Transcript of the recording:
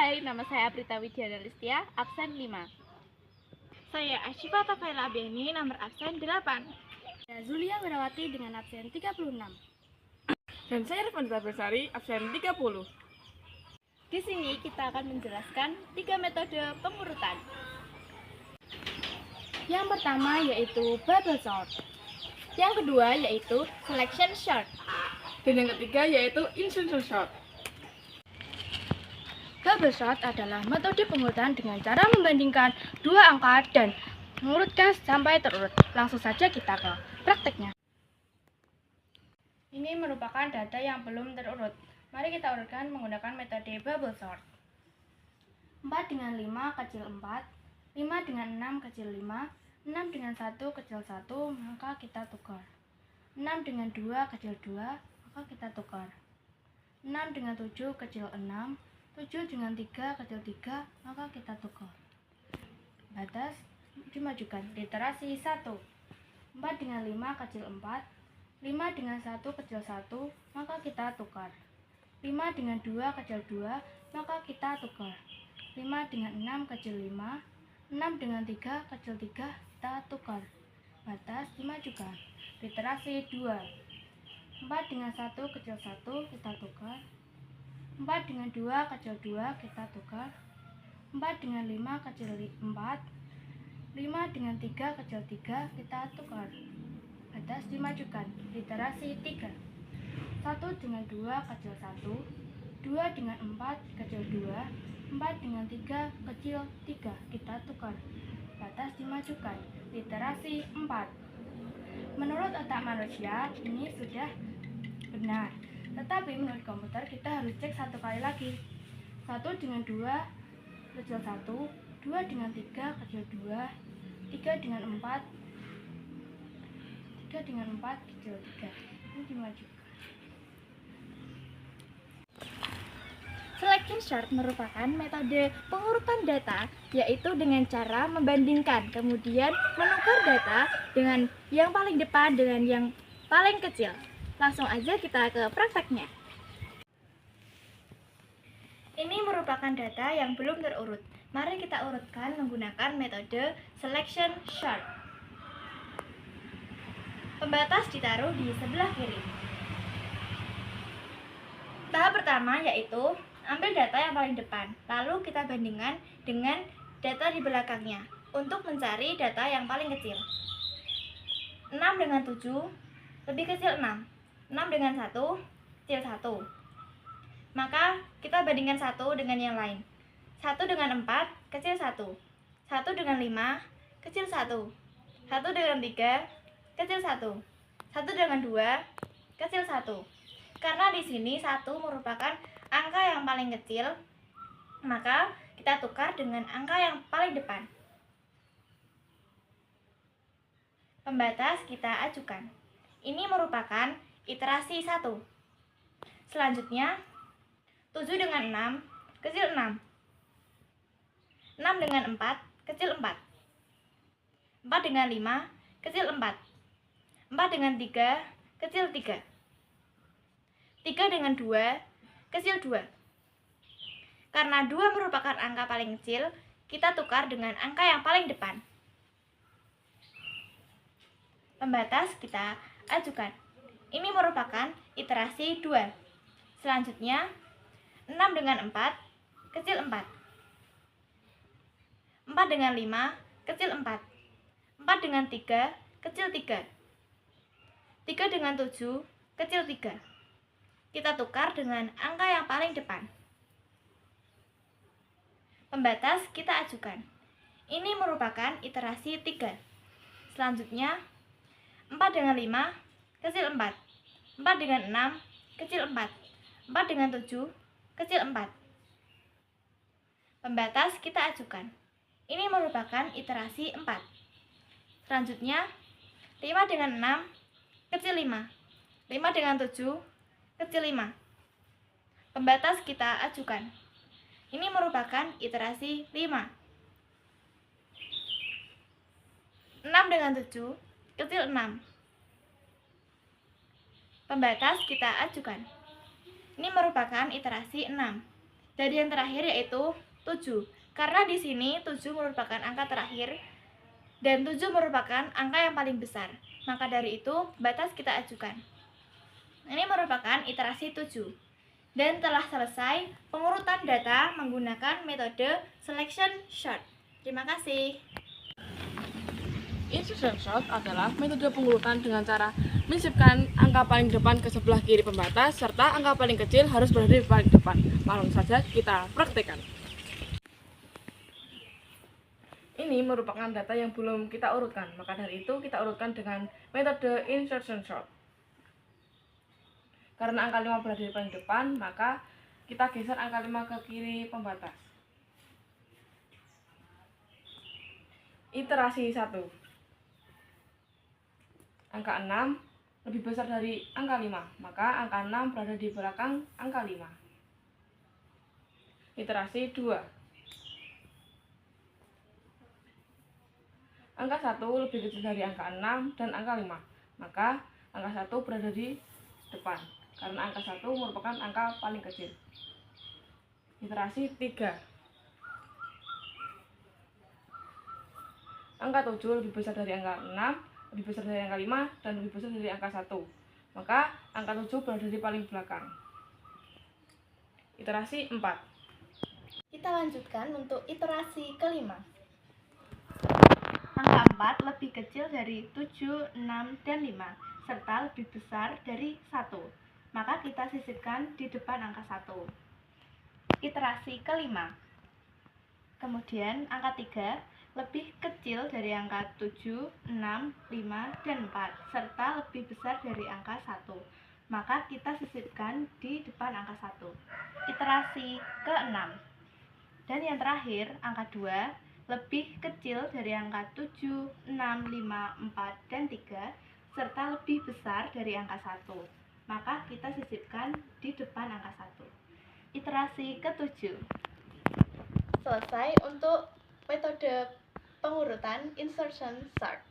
Hai, nama saya Aprita Widiana Listia, absen 5. Saya Asyifa Tafaila Abiani, nomor absen 8. Saya Zulia Wirawati dengan absen 36. Dan saya Rifandita Bersari, absen 30. Di sini kita akan menjelaskan 3 metode pengurutan. Yang pertama yaitu bubble sort. Yang kedua yaitu selection sort. Dan yang ketiga yaitu insertion sort. Bubble sort adalah metode pengurutan dengan cara membandingkan dua angka dan mengurutkan sampai terurut. Langsung saja kita ke prakteknya. Ini merupakan data yang belum terurut. Mari kita urutkan menggunakan metode bubble sort. 4 dengan 5 kecil 4, 5 dengan 6 kecil 5, 6 dengan 1 kecil 1, maka kita tukar. 6 dengan 2 kecil 2, maka kita tukar. 6 dengan 7 kecil 6, 7 dengan 3 kecil 3, maka kita tukar. Batas dimajukan. Literasi 1. 4 dengan 5 kecil 4, 5 dengan 1 kecil 1, maka kita tukar. 5 dengan 2 kecil 2, maka kita tukar. 5 dengan 6 kecil 5, 6 dengan 3 kecil 3, kita tukar. Batas dimajukan. Literasi 2. 4 dengan 1 kecil 1, kita tukar. 4 dengan 2 kecil 2, kita tukar. 4 dengan 5 kecil 4, 5 dengan 3 kecil 3, kita tukar. Batas dimajukan. Literasi 3. 1 dengan 2 kecil 1, 2 dengan 4 kecil 2, 4 dengan 3 kecil 3, kita tukar. Batas dimajukan. Literasi 4. Menurut otak manusia, ini sudah benar. Tetapi menurut komputer kita harus cek satu kali lagi. 1 dengan 2 kecil 1, 2 dengan 3 kecil 2, 3 dengan 4 kecil 3. Ini dimajukan. Selection sort merupakan metode pengurutan data, yaitu dengan cara membandingkan, kemudian menukar data dengan yang paling depan dengan yang paling kecil. Langsung aja kita ke prakteknya. Ini merupakan data yang belum terurut. Mari kita urutkan menggunakan metode selection sort. Pembatas ditaruh di sebelah kiri. Tahap pertama yaitu ambil data yang paling depan, lalu kita bandingkan dengan data di belakangnya untuk mencari data yang paling kecil. 6 dengan 7 lebih kecil 6. 6 dengan 1 kecil 1. Maka kita bandingkan 1 dengan yang lain. 1 dengan 4 kecil 1. 1 dengan 5 kecil 1. 1 dengan 3 kecil 1. 1 dengan 2 kecil 1. Karena di sini 1 merupakan angka yang paling kecil, maka kita tukar dengan angka yang paling depan. Pembatas kita ajukan. Ini merupakan iterasi 1. Selanjutnya 7 dengan 6 kecil 6. 6 dengan 4 kecil 4. 4 dengan 5 kecil 4. 4 dengan 3 kecil 3. 3 dengan 2 kecil 2. Karena 2 merupakan angka paling kecil, kita tukar dengan angka yang paling depan. Pembatas kita ajukan. Ini merupakan iterasi 2. Selanjutnya 6 dengan 4 kecil 4. 4 dengan 5 kecil 4. 4 dengan 3 kecil 3. 3 dengan 7 kecil 3. Kita tukar dengan angka yang paling depan. Pembatas kita ajukan. Ini merupakan iterasi 3. Selanjutnya 4 dengan 5 kecil 4. 4 dengan 6 kecil 4. 4 dengan 7 kecil 4. Pembatas kita ajukan. Ini merupakan iterasi 4. Selanjutnya 5 dengan 6 kecil 5. 5 dengan 7 kecil 5. Pembatas kita ajukan. Ini merupakan iterasi 5. 6 dengan 7 kecil 6. Pembatas kita ajukan. Ini merupakan iterasi 6. Dan yang terakhir yaitu 7. Karena di sini 7 merupakan angka terakhir dan 7 merupakan angka yang paling besar. Maka dari itu, batas kita ajukan. Ini merupakan iterasi 7. Dan telah selesai pengurutan data menggunakan metode selection sort. Terima kasih. Insertion sort adalah metode pengurutan dengan cara menyisipkan angka paling depan ke sebelah kiri pembatas serta angka paling kecil harus berada di paling depan. Langsung saja kita praktekkan. Ini merupakan data yang belum kita urutkan, maka dari itu kita urutkan dengan metode insertion sort. Karena angka 5 berada di paling depan, maka kita geser angka 5 ke kiri pembatas. Iterasi 1. Angka 6 lebih besar dari angka 5, maka angka 6 berada di belakang angka 5. Iterasi 2. Angka 1 lebih kecil dari angka 6 dan angka 5, maka angka 1 berada di depan, karena angka 1 merupakan angka paling kecil. Iterasi 3. Angka 7 lebih besar dari angka 6, lebih besar dari angka 5, dan lebih besar dari angka 1. Maka angka 7 berada di paling belakang. Iterasi 4. Kita lanjutkan untuk iterasi kelima. Angka 4 lebih kecil dari 7, 6, dan 5, serta lebih besar dari 1. Maka kita sisipkan di depan angka 1. Iterasi kelima. Kemudian angka 3 lebih kecil dari angka 7, 6, 5, dan 4, serta lebih besar dari angka 1. Maka kita sisipkan di depan angka 1. Iterasi ke-6. Dan yang terakhir, angka 2 lebih kecil dari angka 7, 6, 5, 4, dan 3, serta lebih besar dari angka 1. Maka kita sisipkan di depan angka 1. Iterasi ke-7. Selesai untuk metode pengurutan insertion sort.